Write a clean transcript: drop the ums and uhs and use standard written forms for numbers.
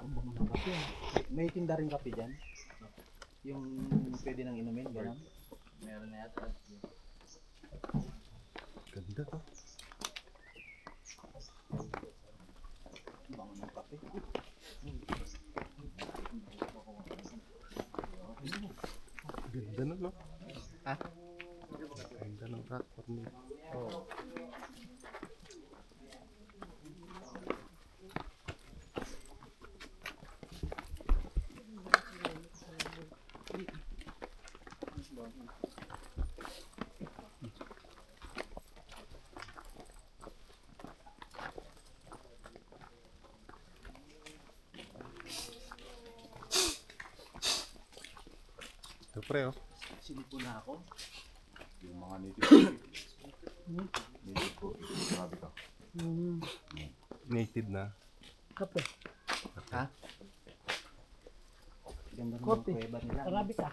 Ang bango ng kape. May tinda rin kape dyan? Yung pwede nang inumin, gano'n? Meron na yata. Ganda to. Ang bango ng kape. Ganda na, no? Ha? Ganda ng rock formation. Oo. Ito pre, oh. Silipo na ako. Yung mga native coffee. Native coffee. Grabe ka. Native na. Kape. Ha? Ganda ng Kopi. kuweba nila. Arabica.